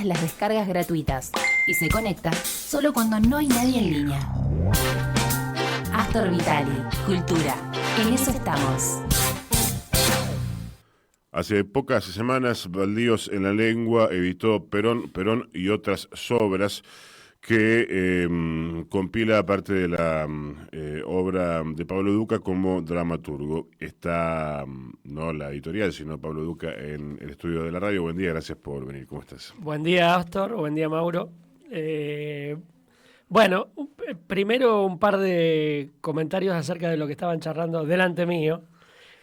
las descargas gratuitas y se conecta solo cuando no hay nadie en línea. Astor Vitali, cultura. En eso estamos. Hace pocas semanas, Baldíos en la lengua editó Perón y otras obras que compila parte de la obra de Pablo Duca como dramaturgo. Está no la editorial, sino Pablo Duca en el estudio de la radio. Buen día, gracias por venir. ¿Cómo estás? Buen día, Astor. Buen día, Mauro. Bueno, primero un par de comentarios acerca de lo que estaban charlando delante mío.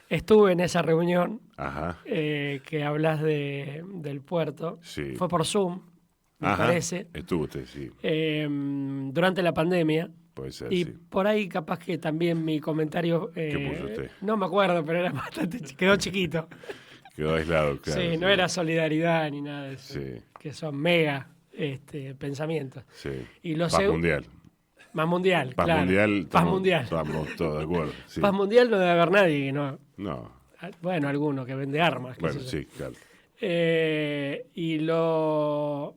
Estuve en esa reunión. Ajá. Que hablas del puerto. Sí. Fue por Zoom, me parece. Estuvo usted, sí. Durante la pandemia. Puede ser, y sí. por ahí capaz que también mi comentario... ¿Qué puso usted? No me acuerdo, pero era bastante... Quedó chiquito. Quedó aislado, claro. Sí, no era solidaridad ni nada de eso. Sí. Que son mega pensamientos. Sí. Y lo Paz mundial. Más mundial, Paz claro. mundial. Paz mundial. Estamos todos de acuerdo. Sí. Paz mundial no debe haber nadie que no... No. Bueno, alguno que vende armas. Bueno, sí, claro. Y lo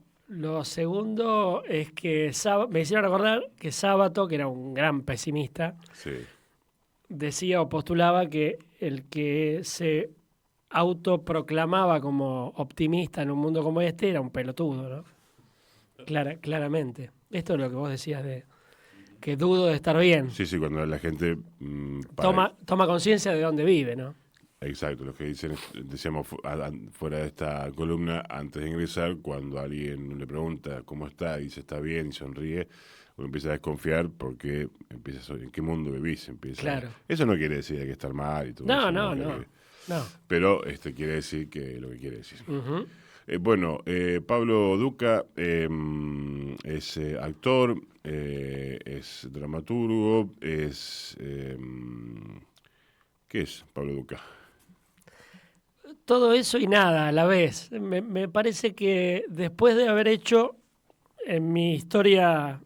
segundo es que me hicieron recordar que Sábato, que era un gran pesimista, Sí. decía o postulaba que el que se autoproclamaba como optimista en un mundo como este era un pelotudo, ¿no? Claramente. Esto es lo que vos decías de que dudo de estar bien. Sí, sí, cuando la gente... Toma conciencia de dónde vive, ¿no? Exacto, lo que decíamos fuera de esta columna antes de ingresar, cuando alguien le pregunta cómo está y dice está bien y sonríe, uno empieza a desconfiar porque empieza en qué mundo vivís. Claro. Eso no quiere decir que hay que estar mal y todo No, eso. No. Pero quiere decir que lo que quiere decir. Uh-huh. Pablo Duca es actor, es dramaturgo, es... ¿qué es Pablo Duca? Todo eso y nada a la vez. Me parece que después de haber hecho en mi historia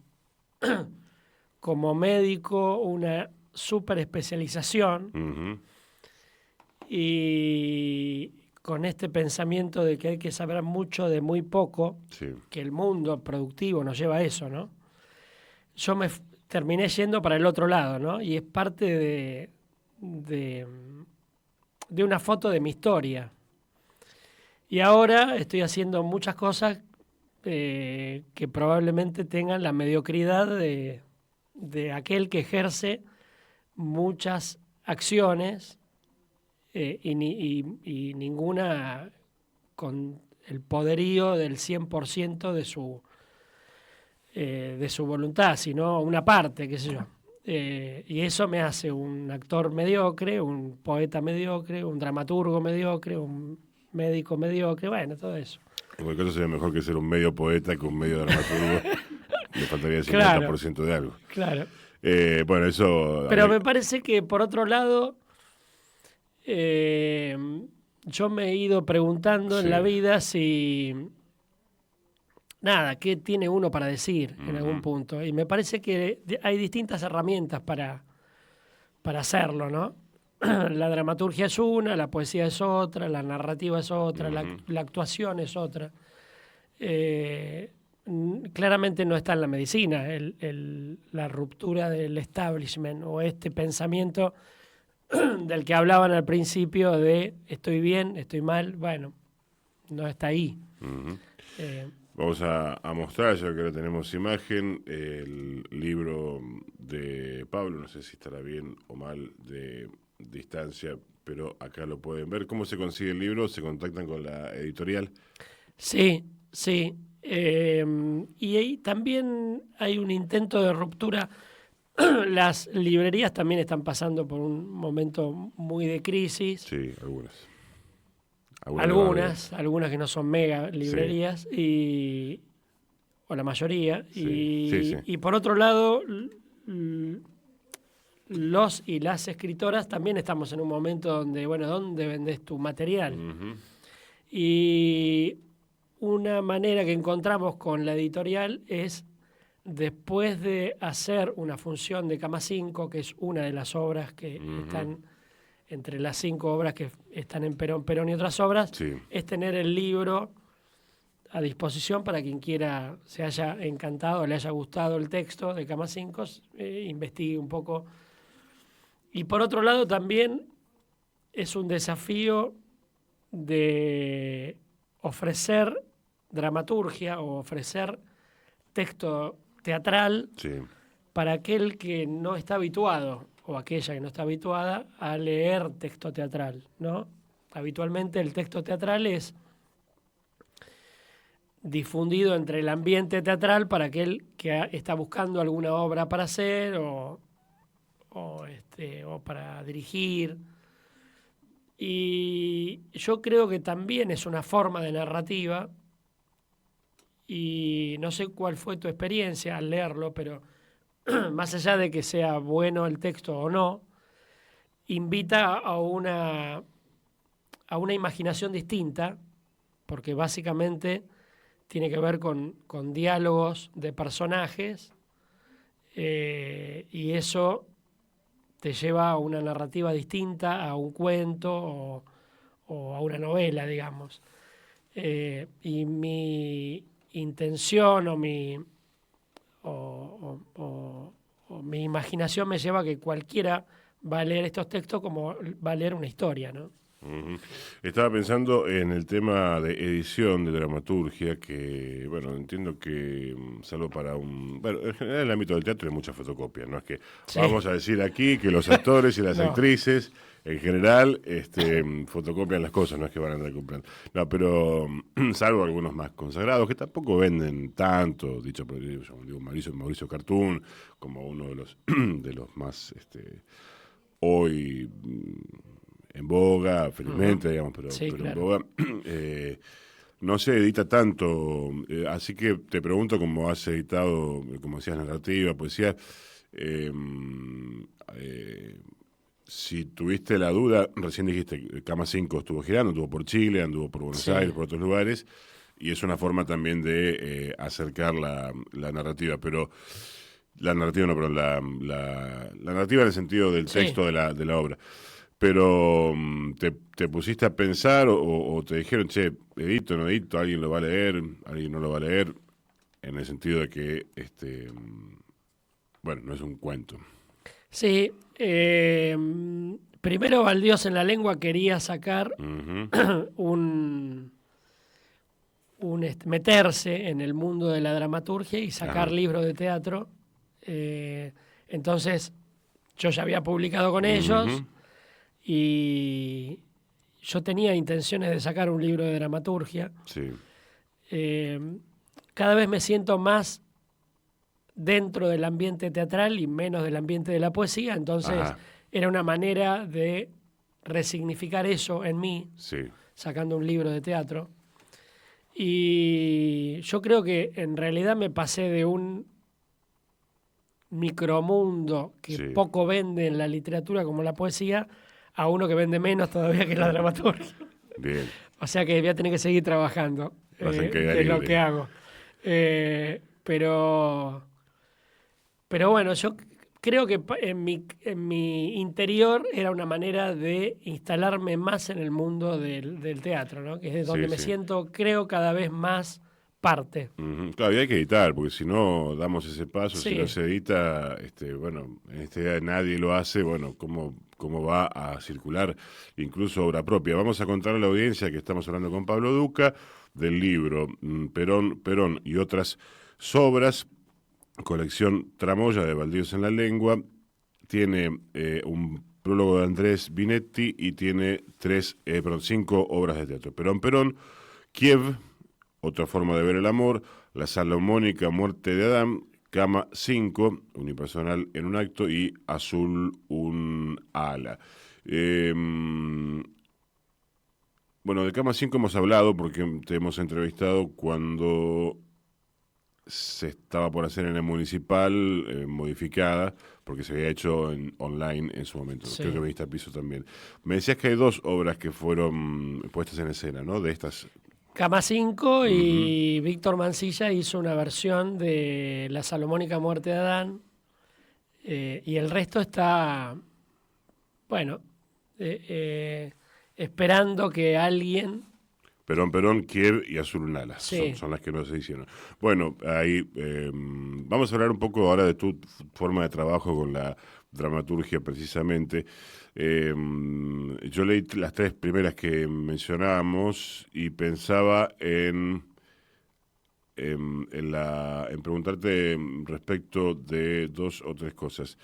como médico una super especialización, Uh-huh. y con este pensamiento de que hay que saber mucho de muy poco, Sí. que el mundo productivo nos lleva a eso, ¿no? Yo me terminé yendo para el otro lado, ¿no? Y es parte de una foto de mi historia. Y ahora estoy haciendo muchas cosas que probablemente tengan la mediocridad de aquel que ejerce muchas acciones y ninguna con el poderío del 100% de su voluntad, sino una parte, qué sé yo. Y eso me hace un actor mediocre, un poeta mediocre, un dramaturgo mediocre, un médico mediocre, bueno, todo eso. En cualquier caso sería mejor que ser un medio poeta que un medio dramaturgo. Le faltaría el 50% Claro. de algo. Claro. Eso... Pero me parece que, por otro lado, yo me he ido preguntando en la vida si... Nada, ¿qué tiene uno para decir en algún punto? Y me parece que hay distintas herramientas para hacerlo, ¿no? La dramaturgia es una, la poesía es otra, la narrativa es otra, la actuación es otra. Claramente no está en la medicina la ruptura del establishment o este pensamiento del que hablaban al principio de estoy bien, estoy mal, bueno, no está ahí. Uh-huh. Vamos a mostrar, ya que ahora tenemos imagen, el libro de Pablo, no sé si estará bien o mal de distancia, pero acá lo pueden ver. ¿Cómo se consigue el libro? ¿Se contactan con la editorial? Sí. Y ahí también hay un intento de ruptura. Las librerías también están pasando por un momento muy de crisis. Sí, algunas. Algunas que no son mega librerías, o la mayoría. Sí. Y por otro lado, los y las escritoras también estamos en un momento donde, bueno, ¿dónde vendes tu material? Uh-huh. Y una manera que encontramos con la editorial es, después de hacer una función de Cama 5, que es una de las obras que están entre las 5 obras que están en Perón y otras obras, sí. es tener el libro a disposición para quien quiera, se haya encantado, le haya gustado el texto de Cama 5, investigue un poco. Y por otro lado también es un desafío de ofrecer dramaturgia o ofrecer texto teatral Sí. para aquel que no está habituado o aquella que no está habituada a leer texto teatral, ¿no? Habitualmente el texto teatral es difundido entre el ambiente teatral para aquel que está buscando alguna obra para hacer o para dirigir. Y yo creo que también es una forma de narrativa, y no sé cuál fue tu experiencia al leerlo, pero más allá de que sea bueno el texto o no, invita a una imaginación distinta, porque básicamente tiene que ver con diálogos de personajes, y eso te lleva a una narrativa distinta, a un cuento o a una novela, digamos. Y mi intención o mi imaginación me lleva a que cualquiera va a leer estos textos como va a leer una historia, ¿no? Ujú. Estaba pensando en el tema de edición, de dramaturgia, que, bueno, entiendo que, salvo para bueno, en general en el ámbito del teatro hay mucha fotocopia, no es que Sí. vamos a decir aquí que los actores y las No. actrices, en general, fotocopian las cosas, no es que van a andar comprando. No, pero, salvo algunos más consagrados, que tampoco venden tanto, dicho por digo, Mauricio Cartoon, como uno de los más, hoy en boga, felizmente, digamos, Sí, pero en claro. boga, no se edita tanto. Así que te pregunto cómo has editado, como decías, narrativa, poesía, eh, si tuviste la duda, recién dijiste, Cama 5 estuvo girando, anduvo por Chile, anduvo por Buenos Sí. Aires, por otros lugares, y es una forma también de acercar la narrativa, pero la narrativa no, perdón, la narrativa en el sentido del Sí. texto de la obra. Pero te pusiste a pensar o te dijeron, che, edito, no edito, alguien lo va a leer, alguien no lo va a leer, en el sentido de que, bueno, no es un cuento. Sí. Primero Baldíos en la lengua quería sacar Ujú. meterse en el mundo de la dramaturgia y sacar Ajá. libros de teatro. Entonces, yo ya había publicado con ellos Ujú. y yo tenía intenciones de sacar un libro de dramaturgia. Sí, Cada vez me siento más dentro del ambiente teatral y menos del ambiente de la poesía, entonces Ajá. era una manera de resignificar eso en mí, Sí, sacando un libro de teatro. Y yo creo que en realidad me pasé de un micromundo que sí. poco vende en la literatura como la poesía a uno que vende menos todavía que la dramaturgia. Bien. O sea que voy a tener que seguir trabajando Vas en caída de lo libre. que hago. Pero bueno, yo creo que en mi interior era una manera de instalarme más en el mundo del teatro, ¿no? Que es donde Sí, me sí. siento, creo, cada vez más parte. Ujú. Claro, y hay que editar, porque si no damos ese paso, si Sí. no se edita, bueno, en esta edad nadie lo hace, bueno, ¿cómo va a circular incluso obra propia? Vamos a contar a la audiencia que estamos hablando con Pablo Duca del libro Perón y otras sobras, colección Tramoya de Baldíos en la Lengua. Tiene un prólogo de Andrés Binetti y tiene 5 obras de teatro. Perón, Kiev, Otra forma de ver el amor, La Salomónica Muerte de Adán, Cama 5, Unipersonal en un acto y Azul un ala. Eh, bueno, de Cama 5 hemos hablado porque te hemos entrevistado cuando se estaba por hacer en el municipal, modificada, porque se había hecho online en su momento. Sí. Creo que viniste al piso también. Me decías que hay 2 obras que fueron puestas en escena, ¿no? De estas. Cama 5 y Víctor Mancilla hizo una versión de La Salomónica Muerte de Adán, y el resto está, bueno, esperando que alguien Perón, Perón, Kiev y Azul Lunalas. Sí. Son las que no se hicieron. Bueno, ahí vamos a hablar un poco ahora de tu forma de trabajo con la dramaturgia precisamente. Yo leí las 3 primeras que mencionábamos y pensaba en preguntarte respecto de 2 o 3 cosas.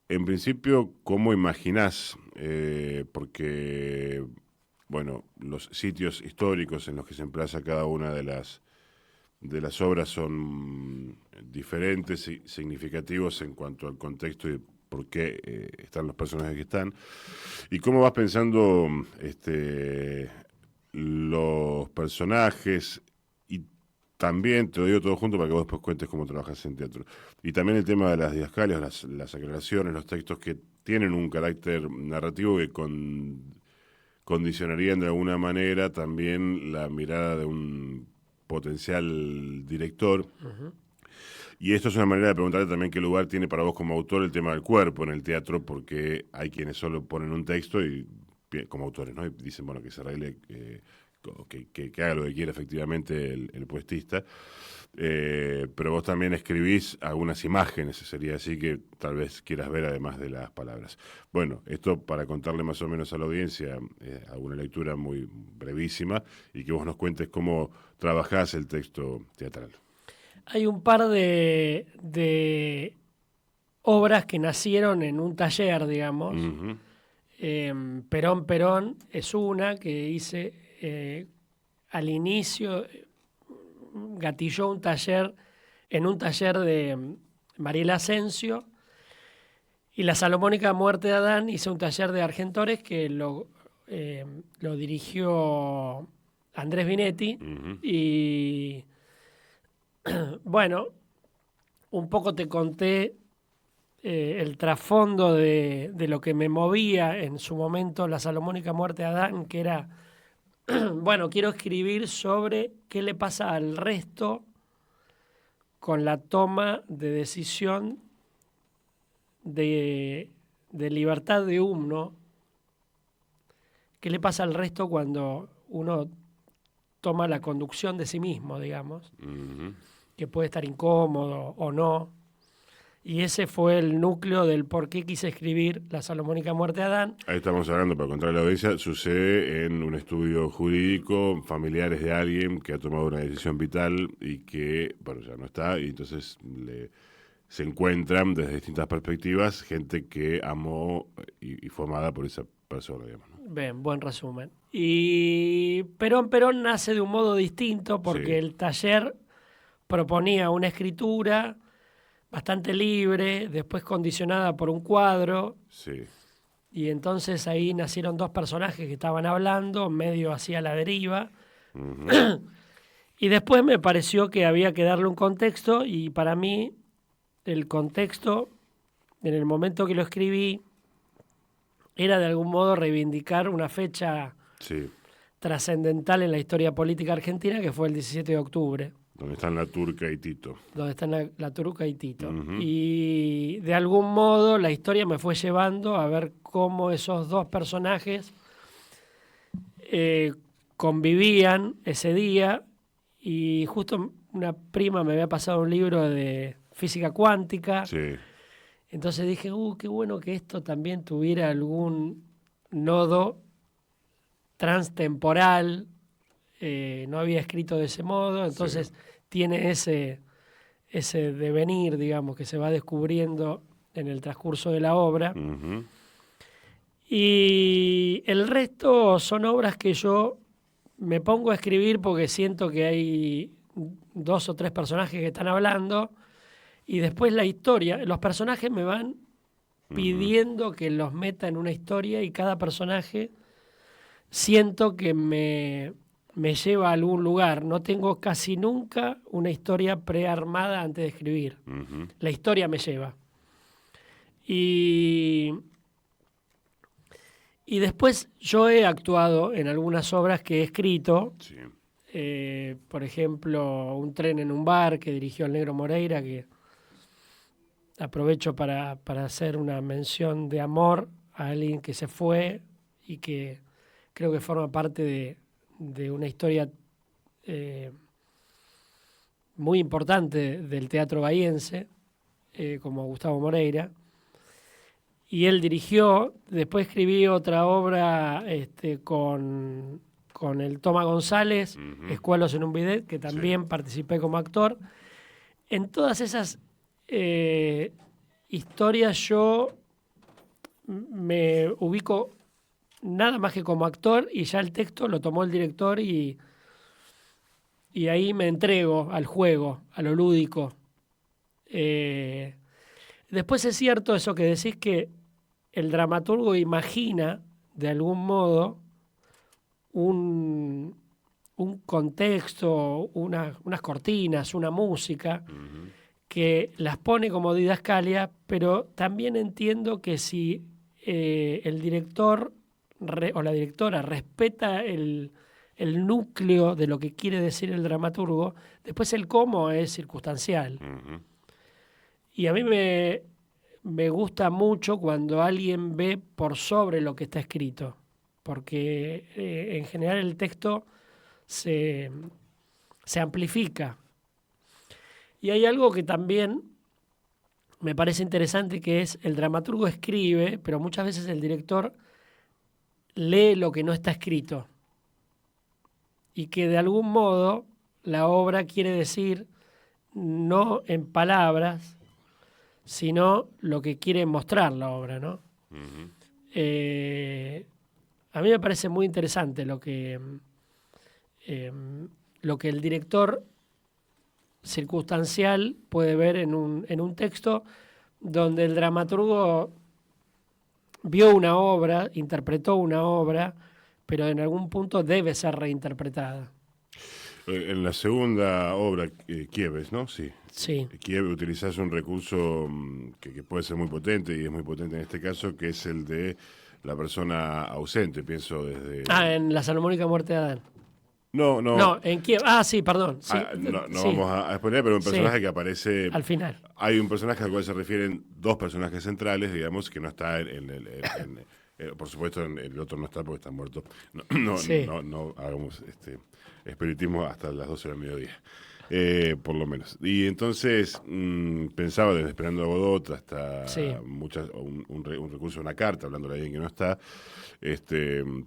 En principio, ¿cómo imaginás? Porque, bueno, los sitios históricos en los que se emplaza cada una de las obras son diferentes y significativos en cuanto al contexto y por qué están los personajes que están. ¿Y cómo vas pensando los personajes? Y también, te lo digo todo junto para que vos después cuentes cómo trabajas en teatro. Y también el tema de las didascalias, las aclaraciones, los textos que tienen un carácter narrativo que condicionarían de alguna manera también la mirada de un potencial director. Ujú. Y esto es una manera de preguntarte también qué lugar tiene para vos como autor el tema del cuerpo en el teatro, porque hay quienes solo ponen un texto y como autores, ¿no? Y dicen, bueno, que se arregle, que haga lo que quiera efectivamente el puestista. Pero vos también escribís algunas imágenes, sería así que tal vez quieras ver además de las palabras. Bueno, esto para contarle más o menos a la audiencia alguna lectura muy brevísima y que vos nos cuentes cómo trabajás el texto teatral. Hay un par de obras que nacieron en un taller, digamos. Ujú. Perón, Perón es una que hice al inicio, gatilló un taller, en un taller de Mariela Asensio, y la Salomónica Muerte de Adán hice un taller de Argentores que lo dirigió Andrés Vinetti, Ujú. y bueno, un poco te conté el trasfondo de lo que me movía en su momento la Salomónica Muerte de Adán, que era, bueno, quiero escribir sobre qué le pasa al resto con la toma de decisión de libertad de uno, qué le pasa al resto cuando uno toma la conducción de sí mismo, digamos, Ujú. que puede estar incómodo o no. Y ese fue el núcleo del por qué quise escribir La Salomónica Muerte de Adán. Ahí estamos hablando, para contar a la audiencia, sucede en un estudio jurídico, familiares de alguien que ha tomado una decisión vital y que, bueno, ya no está, y entonces se encuentran desde distintas perspectivas gente que amó y fue amada por esa persona, digamos, ¿no? Bien, buen resumen. Y Perón Perón nace de un modo distinto porque Sí. el taller proponía una escritura bastante libre, después condicionada por un cuadro, Sí. y entonces ahí nacieron 2 personajes que estaban hablando, medio hacia la deriva, Ujú. y después me pareció que había que darle un contexto, y para mí el contexto, en el momento que lo escribí, era de algún modo reivindicar una fecha Sí. trascendental en la historia política argentina, que fue el 17 de octubre, Donde están la Turca y Tito. donde están la Turuca y Tito. Ujú. Y de algún modo la historia me fue llevando a ver cómo esos 2 personajes convivían ese día, y justo una prima me había pasado un libro de física cuántica, Sí. entonces dije, qué bueno que esto también tuviera algún nodo transtemporal, no había escrito de ese modo, entonces tiene ese devenir, digamos, que se va descubriendo en el transcurso de la obra. Ujú. Y el resto son obras que yo me pongo a escribir porque siento que hay 2 o 3 personajes que están hablando, y después la historia, los personajes me van pidiendo que los meta en una historia, y cada personaje siento que me lleva a algún lugar. No tengo casi nunca una historia prearmada antes de escribir. Ujú. La historia me lleva. Y después yo he actuado en algunas obras que he escrito. Sí. Por ejemplo, Un tren en un bar, que dirigió el Negro Moreira, que aprovecho para hacer una mención de amor a alguien que se fue y que creo que forma parte de una historia muy importante del teatro bahiense, como Gustavo Moreira. Y él dirigió, después escribí otra obra con el Toma González, Escuelos en un bidet, que también participé como actor. En todas esas historias yo me ubico nada más que como actor y ya el texto lo tomó el director y ahí me entrego al juego, a lo lúdico. Después es cierto eso que decís, que el dramaturgo imagina de algún modo un contexto, unas cortinas, una música, que las pone como didascalia, pero también entiendo que si el director o la directora respeta el núcleo de lo que quiere decir el dramaturgo, después el cómo es circunstancial. Y a mí me gusta mucho cuando alguien ve por sobre lo que está escrito, porque en general el texto se amplifica. Y hay algo que también me parece interesante, que es el dramaturgo escribe, pero muchas veces el director lee lo que no está escrito. Y que de algún modo la obra quiere decir, no en palabras, sino lo que quiere mostrar la obra, ¿no? A mí me parece muy interesante lo que el director circunstancial puede ver en un texto donde el dramaturgo vio una obra, interpretó una obra, pero en algún punto debe ser reinterpretada. En la segunda obra, Quieves, ¿no? Sí. Quieves, utilizás un recurso que puede ser muy potente, y es muy potente en este caso, que es el de la persona ausente, pienso desde... En La salomónica muerte de Adán. No, en Kiev. Sí, perdón. Sí, no sí. Vamos a exponer, pero un personaje que aparece... Al final. Hay un personaje al cual se refieren dos personajes centrales, digamos, que no está por supuesto, el otro no está porque está muerto. No hagamos espiritismo hasta las 12 del mediodía, por lo menos. Y entonces pensaba, desde Esperando a Godot hasta un recurso, una carta, hablando de alguien que no está,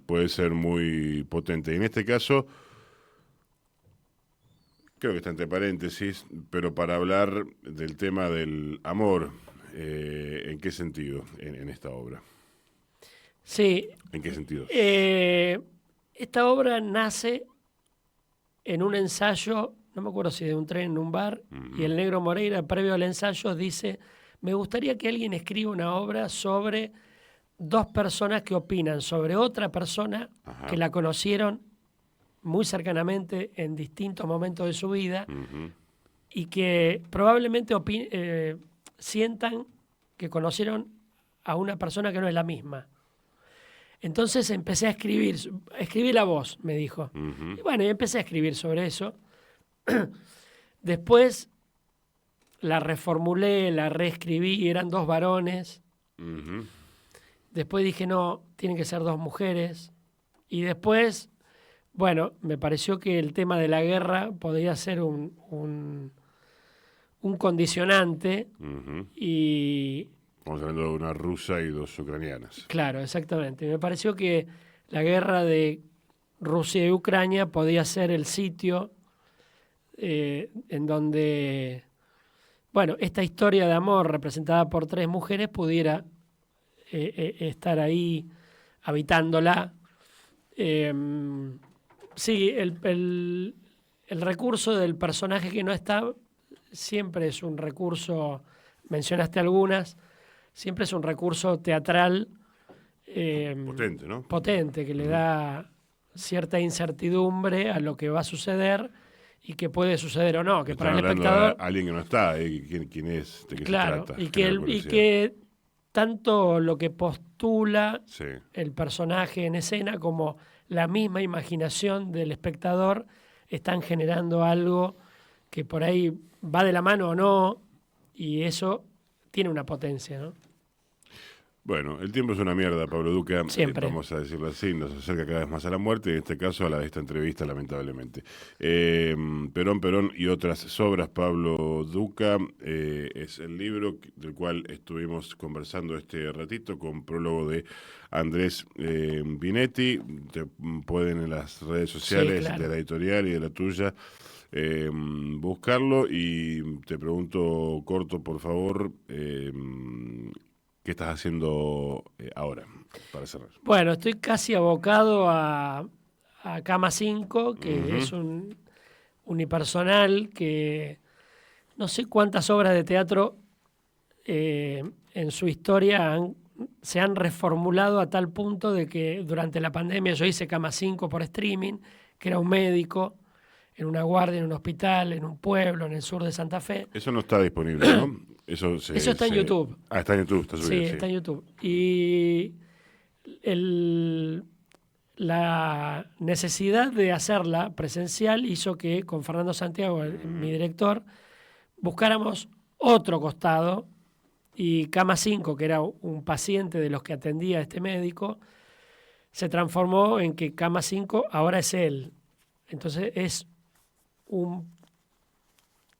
puede ser muy potente. Y en este caso, creo que está entre paréntesis, pero para hablar del tema del amor, ¿en qué sentido en esta obra? Sí. ¿En qué sentido? Esta obra nace en un ensayo, no me acuerdo si de un tren en un bar, y el Negro Moreira, previo al ensayo, dice: me gustaría que alguien escriba una obra sobre dos personas que opinan sobre otra persona que la conocieron muy cercanamente en distintos momentos de su vida y que probablemente sientan que conocieron a una persona que no es la misma. Entonces empecé a escribí la voz, me dijo. Y bueno, y empecé a escribir sobre eso. Después la reformulé, la reescribí, eran dos varones. Después dije, no, tienen que ser dos mujeres. Y después, bueno, me pareció que el tema de la guerra podría ser un condicionante. Y... Estamos hablando de una rusa y dos ucranianas. Claro, exactamente. Me pareció que la guerra de Rusia y Ucrania podía ser el sitio en donde, bueno, esta historia de amor representada por tres mujeres pudiera estar ahí habitándola. Sí, el recurso del personaje que no está siempre es un recurso, mencionaste algunas, siempre es un recurso teatral potente, ¿no? Potente, que le da cierta incertidumbre a lo que va a suceder y que puede suceder o no, que para el espectador... Alguien que no está, ¿quién es? ¿De qué claro, se trata? Y que tanto lo que postula el personaje en escena como la misma imaginación del espectador están generando algo que por ahí va de la mano o no, y eso tiene una potencia, ¿no? Bueno, el tiempo es una mierda, Pablo Duca. Siempre. Vamos a decirlo así, nos acerca cada vez más a la muerte, y en este caso a la de esta entrevista, lamentablemente. Perón y otras sobras, Pablo Duca, es el libro del cual estuvimos conversando este ratito, con prólogo de Andrés Binetti. Te pueden en las redes sociales Sí, claro. de la editorial y de la tuya buscarlo, y te pregunto corto, por favor, ¿qué estás haciendo ahora, para cerrar? Bueno, estoy casi abocado a Cama 5, que Ujú. es un unipersonal que no sé cuántas obras de teatro en su historia se han reformulado a tal punto de que durante la pandemia yo hice Cama 5 por streaming, que era un médico en una guardia, en un hospital, en un pueblo, en el sur de Santa Fe. Eso no está disponible, ¿no? Eso está en YouTube. Ah, está en YouTube, está Sí, subido, sí. está en YouTube. Y la necesidad de hacerla presencial hizo que con Fernando Santiago, mi director, buscáramos otro costado, y Cama 5, que era un paciente de los que atendía este médico, se transformó en que Cama 5 ahora es él. Entonces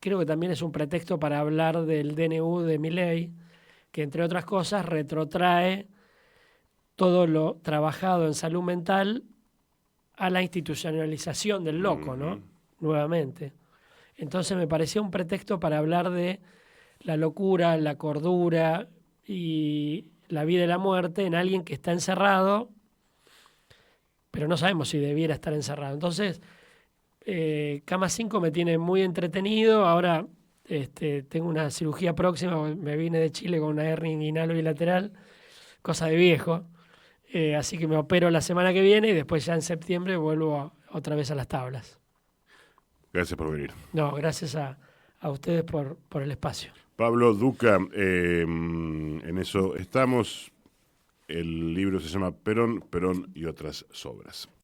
creo que también es un pretexto para hablar del DNU de Milei, que entre otras cosas retrotrae todo lo trabajado en salud mental a la institucionalización del loco, ¿no? Nuevamente. Entonces me parecía un pretexto para hablar de la locura, la cordura y la vida y la muerte en alguien que está encerrado, pero no sabemos si debiera estar encerrado. Entonces, Cama 5 me tiene muy entretenido. Ahora tengo una cirugía próxima, me vine de Chile con una hernia inguinal bilateral, cosa de viejo. Así que me opero la semana que viene y después ya en septiembre vuelvo otra vez a las tablas. Gracias por venir. No, gracias a ustedes por el espacio. Pablo Duca, en eso estamos. El libro se llama Perón y otras sobras.